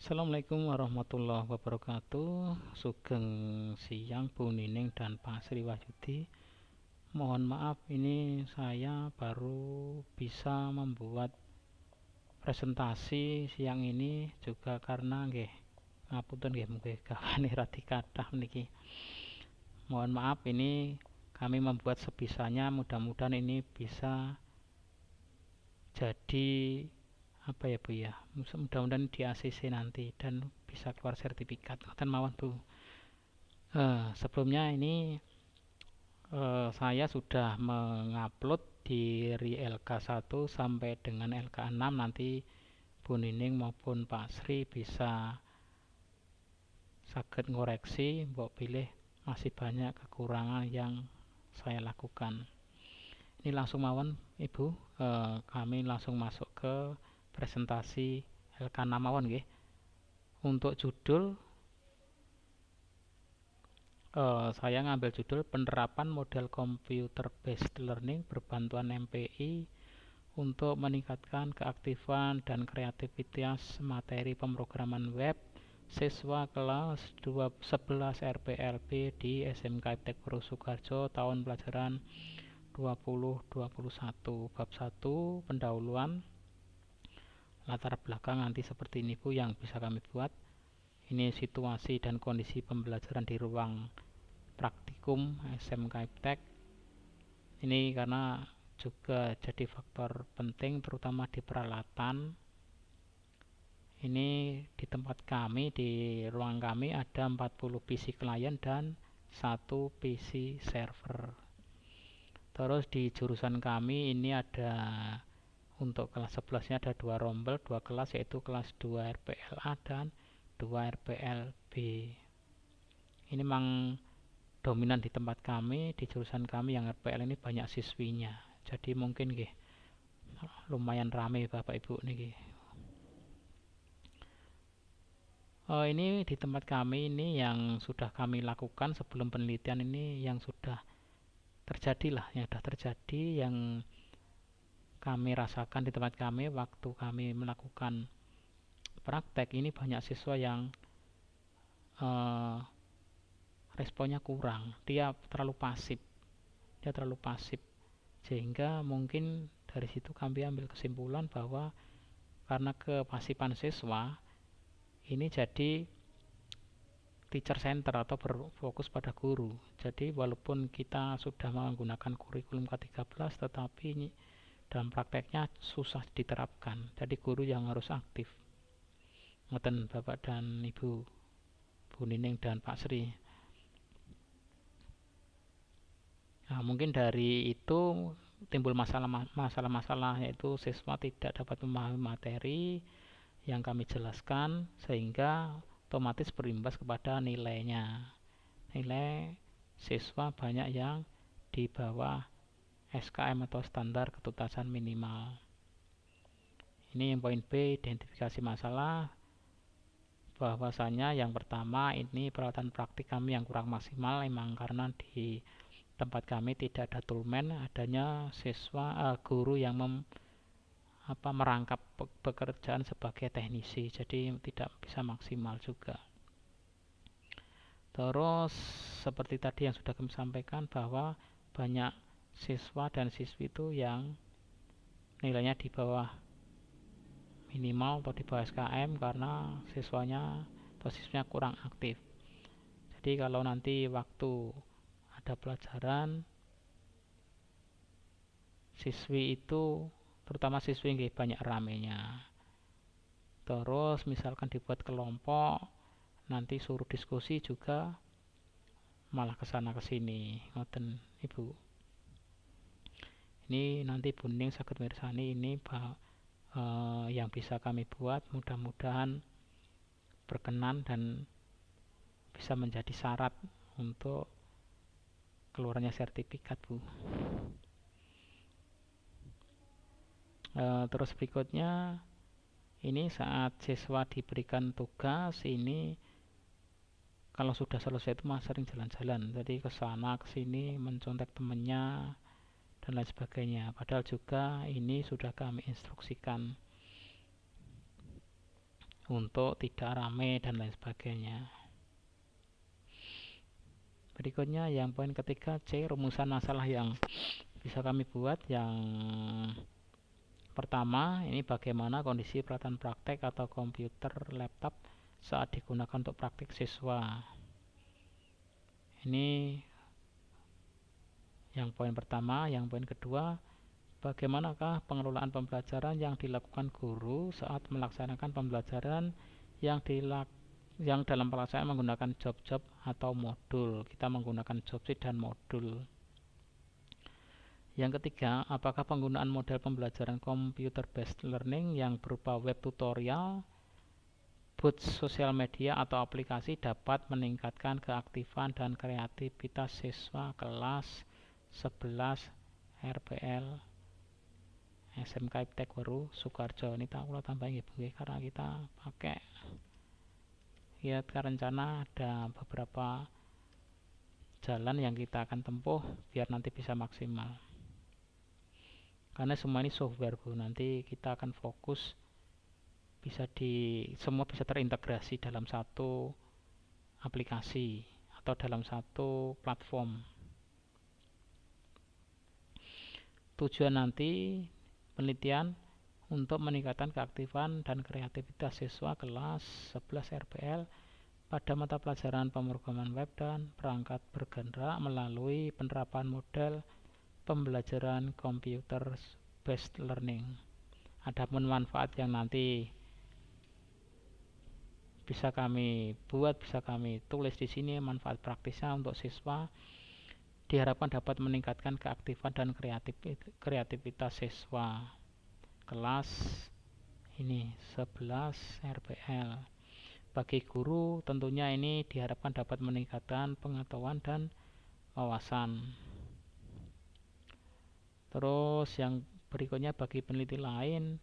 Assalamualaikum warahmatullahi wabarakatuh. Sugeng siang Bu Nining dan Pak Sri Wahyudi. Mohon maaf, ini saya baru bisa membuat presentasi siang ini juga karena nggih ngapunten nggih mugi gawane radi kathah niki. Mohon maaf, ini kami membuat sebisanya, mudah-mudahan ini bisa jadi apa ya Bu ya, mudah-mudahan di ACC nanti dan bisa keluar sertifikat ngoten mawon Bu. Sebelumnya ini saya sudah mengupload di LK1 sampai dengan LK6, nanti Bu Nining maupun Pak Sri bisa saged ngoreksi mbok pilih masih banyak kekurangan yang saya lakukan. Ini langsung mawon Ibu, kami langsung masuk ke presentasi LK6 mawon nggih. Untuk judul saya ngambil judul penerapan model computer based learning berbantuan MPI untuk meningkatkan keaktifan dan kreativitas materi pemrograman web siswa kelas 11 RPLB di SMK Iptek Purwo Sukoharjo tahun pelajaran 2021. Bab 1 pendahuluan, latar belakang nanti seperti ini Bu yang bisa kami buat. Ini situasi dan kondisi pembelajaran di ruang praktikum SMK Iptek. Ini karena juga jadi faktor penting terutama di peralatan. Ini di tempat kami, di ruang kami ada 40 PC klien dan 1 PC server. Terus di jurusan kami ini ada untuk kelas 11 nya ada 2 rombel, 2 kelas, yaitu kelas 2 RPLA dan 2 RPLB. Ini memang dominan di tempat kami, di jurusan kami yang RPL ini banyak siswinya. Jadi mungkin nggih lumayan rame Bapak Ibu niki. Ini di tempat kami ini yang sudah kami lakukan sebelum penelitian, ini yang sudah terjadi lah, yang sudah terjadi, yang kami rasakan di tempat kami waktu kami melakukan praktek. Ini banyak siswa yang responnya kurang, dia terlalu pasif, sehingga mungkin dari situ kami ambil kesimpulan bahwa karena kepasifan siswa ini jadi teacher center atau berfokus pada guru. Jadi walaupun kita sudah menggunakan kurikulum K13, tetapi dalam prakteknya susah diterapkan. Jadi guru yang harus aktif. Ngoten Bapak dan Ibu, Bu Nining dan Pak Sri. Nah, mungkin dari itu timbul masalah-masalah, yaitu siswa tidak dapat memahami materi yang kami jelaskan, sehingga otomatis berimbas kepada nilainya. Nilai siswa banyak yang di bawah SKM atau standar ketuntasan minimal. Ini yang poin B, identifikasi masalah. Bahwasanya yang pertama, ini peralatan praktik kami yang kurang maksimal, emang karena di tempat kami tidak ada toolman, adanya guru yang merangkap pekerjaan sebagai teknisi, jadi tidak bisa maksimal juga. Terus seperti tadi yang sudah kami sampaikan, bahwa banyak siswa dan siswi itu yang nilainya di bawah minimal atau di bawah SKM karena siswanya atau siswinya kurang aktif. Jadi kalau nanti waktu ada pelajaran, siswi itu, terutama siswi nggih banyak ramenya. Terus misalkan dibuat kelompok, nanti suruh diskusi juga malah kesana kesini, ngoten Ibu. Ini nanti Bu Nining saged mirsani ini yang bisa kami buat, mudah-mudahan berkenan dan bisa menjadi syarat untuk keluarnya sertifikat Bu. Terus berikutnya, ini saat siswa diberikan tugas, ini kalau sudah selesai itu sering jalan-jalan, jadi ke sana ke sini mencontek temennya dan lain sebagainya. Padahal juga ini sudah kami instruksikan untuk tidak rame dan lain sebagainya. Berikutnya yang poin ketiga C, rumusan masalah yang bisa kami buat. Yang pertama, ini bagaimana kondisi peralatan praktek atau komputer laptop saat digunakan untuk praktik siswa. Ini yang poin pertama. Yang poin kedua, bagaimanakah pengelolaan pembelajaran yang dilakukan guru saat melaksanakan pembelajaran yang dalam pelaksanaan menggunakan job-job atau modul. Kita menggunakan job sheet dan modul. Yang ketiga, apakah penggunaan model pembelajaran computer based learning yang berupa web tutorial, booth sosial media atau aplikasi dapat meningkatkan keaktifan dan kreativitas siswa kelas 11 RPL SMK Iptek Weru Sukoharjo. Ini tak kula tambahin nggih karena kita pakai ya rencana ada beberapa jalan yang kita akan tempuh biar nanti bisa maksimal. Karena semua ini software Bu, nanti kita akan fokus semua bisa terintegrasi dalam satu aplikasi atau dalam satu platform. Tujuan nanti penelitian untuk meningkatkan keaktifan dan kreativitas siswa kelas 11 RPL pada mata pelajaran pemrograman web dan perangkat bergerak melalui penerapan model pembelajaran computer based learning. Adapun manfaat yang nanti bisa kami buat, bisa kami tulis di sini, manfaat praktisnya untuk siswa diharapkan dapat meningkatkan keaktifan dan kreativitas siswa kelas ini 11 RPL. Bagi guru tentunya ini diharapkan dapat meningkatkan pengetahuan dan wawasan. Terus yang berikutnya, bagi peneliti lain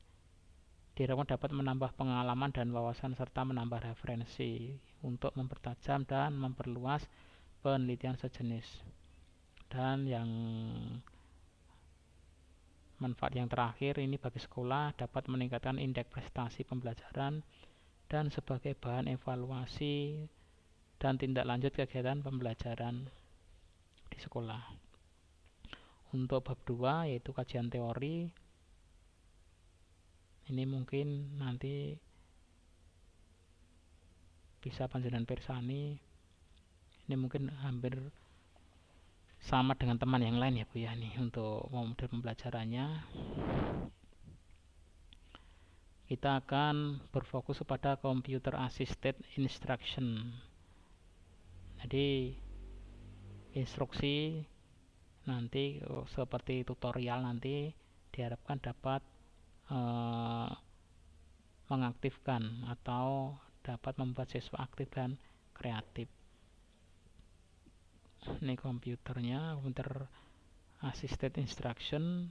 diharapkan dapat menambah pengalaman dan wawasan serta menambah referensi untuk mempertajam dan memperluas penelitian sejenis. Dan yang manfaat yang terakhir ini bagi sekolah dapat meningkatkan indeks prestasi pembelajaran dan sebagai bahan evaluasi dan tindak lanjut kegiatan pembelajaran di sekolah. Untuk bab 2 yaitu kajian teori, ini mungkin nanti bisa panjenengan pirsani, ini mungkin hampir sama dengan teman yang lain ya Bu ya, nih untuk model pembelajarannya kita akan berfokus pada computer assisted instruction. Jadi instruksi nanti seperti tutorial nanti diharapkan dapat mengaktifkan atau dapat membuat siswa aktif dan kreatif. Ini komputernya, computer assisted instruction.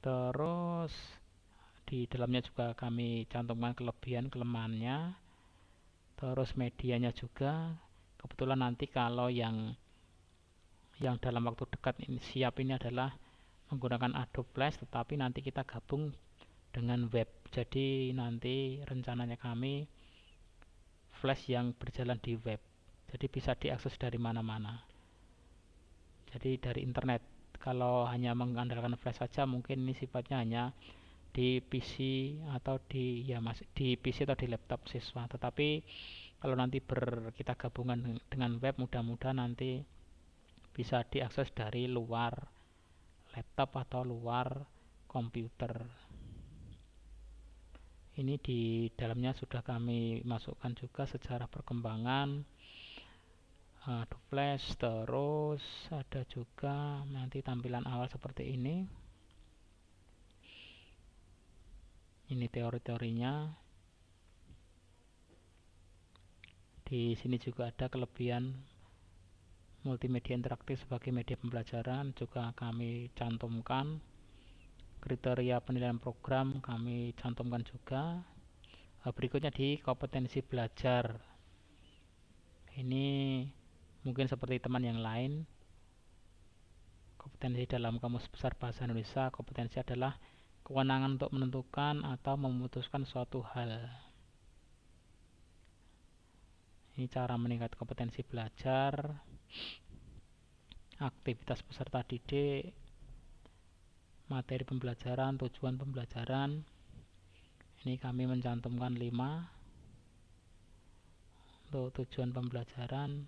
Terus di dalamnya juga kami cantumkan kelebihan kelemahannya, terus medianya juga. Kebetulan nanti kalau yang dalam waktu dekat ini siap ini adalah menggunakan Adobe Flash, tetapi nanti kita gabung dengan web. Jadi nanti rencananya kami Flash yang berjalan di web, jadi bisa diakses dari mana-mana, jadi dari internet. Kalau hanya mengandalkan Flash saja mungkin ini sifatnya hanya di PC atau di PC atau di laptop siswa, tetapi kalau nanti kita gabungan dengan web, mudah-mudahan nanti bisa diakses dari luar laptop atau luar komputer. Ini di dalamnya sudah kami masukkan juga sejarah perkembangan Adobe Flash, terus ada juga nanti tampilan awal seperti ini. Ini teori-teorinya. Di sini juga ada kelebihan multimedia interaktif sebagai media pembelajaran, juga kami cantumkan. Kriteria penilaian program kami cantumkan juga. Berikutnya di kompetensi belajar. Ini mungkin seperti teman yang lain. Kompetensi dalam Kamus Besar Bahasa Indonesia, kompetensi adalah kewenangan untuk menentukan atau memutuskan suatu hal. Ini cara meningkatkan kompetensi belajar, aktivitas peserta didik, materi pembelajaran, tujuan pembelajaran. Ini kami mencantumkan 5 untuk tujuan pembelajaran.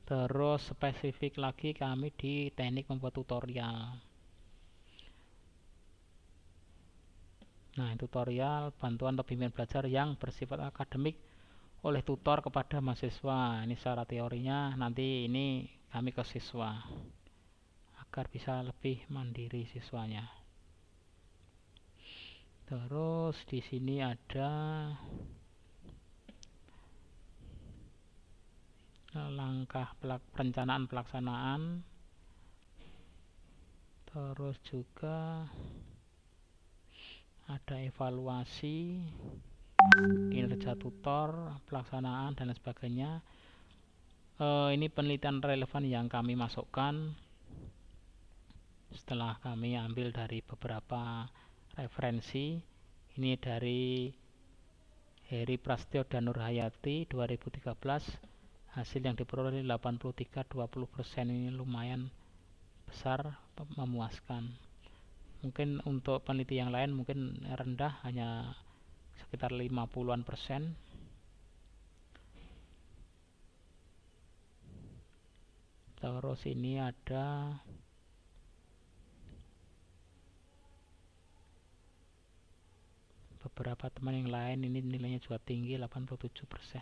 Terus spesifik lagi kami di teknik membuat tutorial. Nah, tutorial bantuan atau bimbingan belajar yang bersifat akademik oleh tutor kepada mahasiswa. Ini secara teorinya, nanti ini kami ke siswa agar bisa lebih mandiri siswanya. Terus di sini ada langkah perencanaan pelaksanaan. Terus juga ada evaluasi, kinerja tutor, pelaksanaan, dan lain sebagainya. Ini penelitian relevan yang kami masukkan setelah kami ambil dari beberapa referensi. Ini dari Heri Prastyo dan Nurhayati 2013. Hasil yang diperoleh 83-20%. Ini lumayan besar, memuaskan. Mungkin untuk peneliti yang lain mungkin rendah, hanya sekitar 50-an%. Terus ini ada beberapa teman yang lain, ini nilainya juga tinggi, 87%.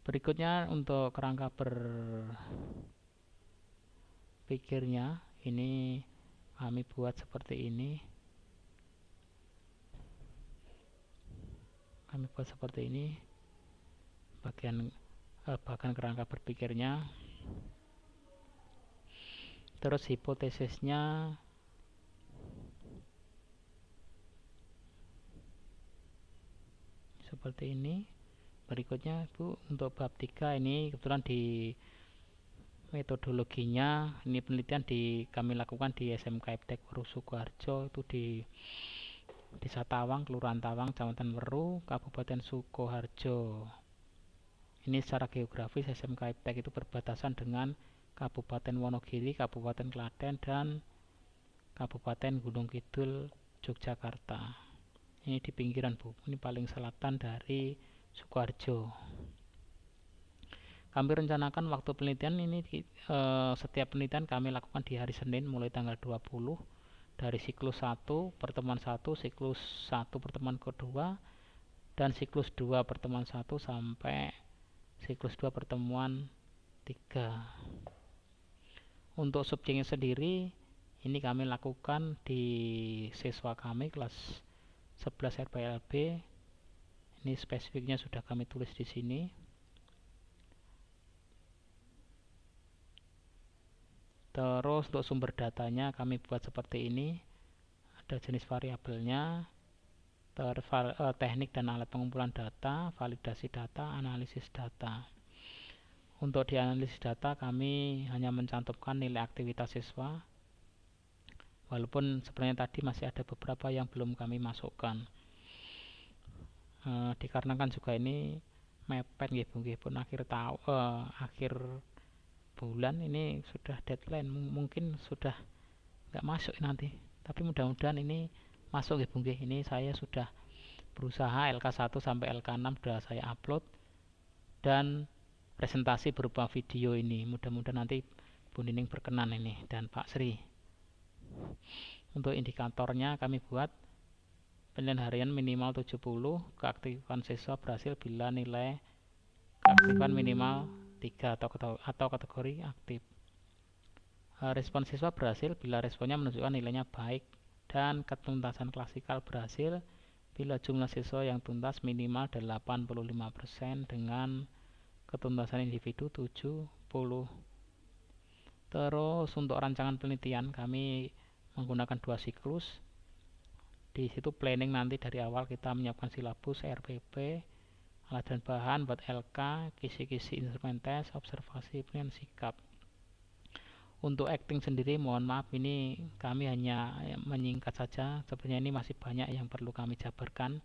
Berikutnya untuk kerangka berpikirnya, ini kami buat seperti ini. Bagian kerangka berpikirnya. Terus hipotesisnya seperti ini. Berikutnya Bu, untuk bab 3 ini kebetulan di metodologinya, ini penelitian kami lakukan di SMK Iptek Weru Sukoharjo, itu di Desa Tawang, Kelurahan Tawang, Kecamatan Weru, Kabupaten Sukoharjo. Ini secara geografis SMK Iptek itu berbatasan dengan Kabupaten Wonogiri, Kabupaten Klaten, dan Kabupaten Gunung Kidul, Yogyakarta. Ini di pinggiran Bu, ini paling selatan dari Sukoharjo. Kami rencanakan waktu penelitian ini, setiap penelitian kami lakukan di hari Senin mulai tanggal 20 dari siklus 1 pertemuan 1, siklus 1 pertemuan kedua, dan siklus 2 pertemuan 1 sampai siklus 2 pertemuan 3. Untuk subjeknya sendiri ini kami lakukan di siswa kami kelas 11 RPLB. Ini spesifiknya sudah kami tulis di sini. Terus untuk sumber datanya kami buat seperti ini. Ada jenis variabelnya, teknik dan alat pengumpulan data, validasi data, analisis data. Untuk di analisis data kami hanya mencantumkan nilai aktivitas siswa, walaupun sebenarnya tadi masih ada beberapa yang belum kami masukkan. Dikarenakan juga ini mepet nggih pun akhir bulan, ini sudah deadline, mungkin sudah nggak masuk nanti, tapi mudah-mudahan ini masuk nggih. Ini saya sudah berusaha LK1 sampai LK6 sudah saya upload, dan presentasi berupa video ini mudah-mudahan nanti Bu Nining berkenan ini, dan Pak Sri. Untuk indikatornya kami buat penilaian harian minimal 70, keaktifan siswa berhasil bila nilai keaktifan minimal 3 atau kategori aktif. Respon siswa berhasil bila responnya menunjukkan nilainya baik, dan ketuntasan klasikal berhasil bila jumlah siswa yang tuntas minimal 85% dengan ketuntasan individu 70. Terus untuk rancangan penelitian kami menggunakan 2 siklus. Di situ planning nanti dari awal kita menyiapkan silabus, RPP, alat dan bahan buat LK, kisi-kisi instrumen tes, observasi, penilaian sikap. Untuk acting sendiri mohon maaf, ini kami hanya menyingkat saja, sebenarnya ini masih banyak yang perlu kami jabarkan.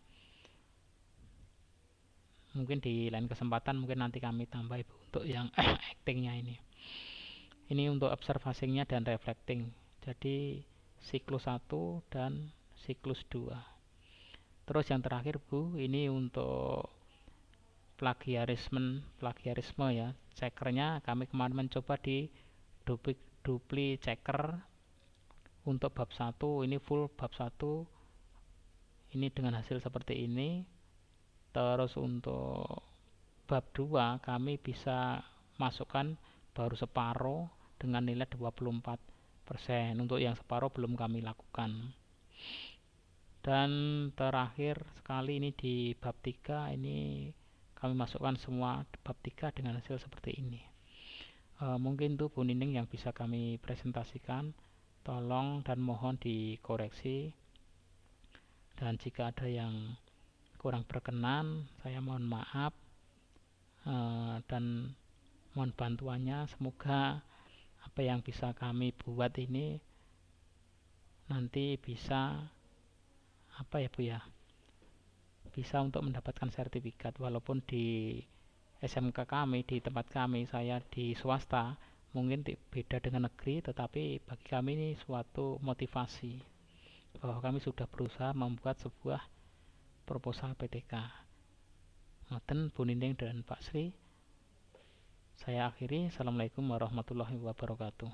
Mungkin di lain kesempatan mungkin nanti kami tambah Ibu untuk yang actingnya ini. Ini untuk observasinya dan reflecting. Jadi siklus 1 dan siklus 2. Terus yang terakhir Bu, ini untuk plagiarisme ya. Checkernya kami kemarin mencoba di dupli checker untuk bab 1, ini full bab 1 ini dengan hasil seperti ini. Terus untuk bab 2 kami bisa masukkan baru separuh dengan nilai 24%. Untuk yang separuh belum kami lakukan. Dan terakhir sekali ini di bab 3 ini kami masukkan semua bab 3 dengan hasil seperti ini. Mungkin itu Bu Nining yang bisa kami presentasikan. Tolong dan mohon dikoreksi. Dan jika ada yang kurang berkenan, saya mohon maaf dan mohon bantuannya. Semoga apa yang bisa kami buat ini nanti bisa bisa untuk mendapatkan sertifikat. Walaupun di SMK kami, di tempat kami, saya di swasta, mungkin beda dengan negeri, tetapi bagi kami ini suatu motivasi bahwa kami sudah berusaha membuat sebuah proposal PTK. Ngoten Bu Nining dan Pak Sri, saya akhiri. Assalamualaikum warahmatullahi wabarakatuh.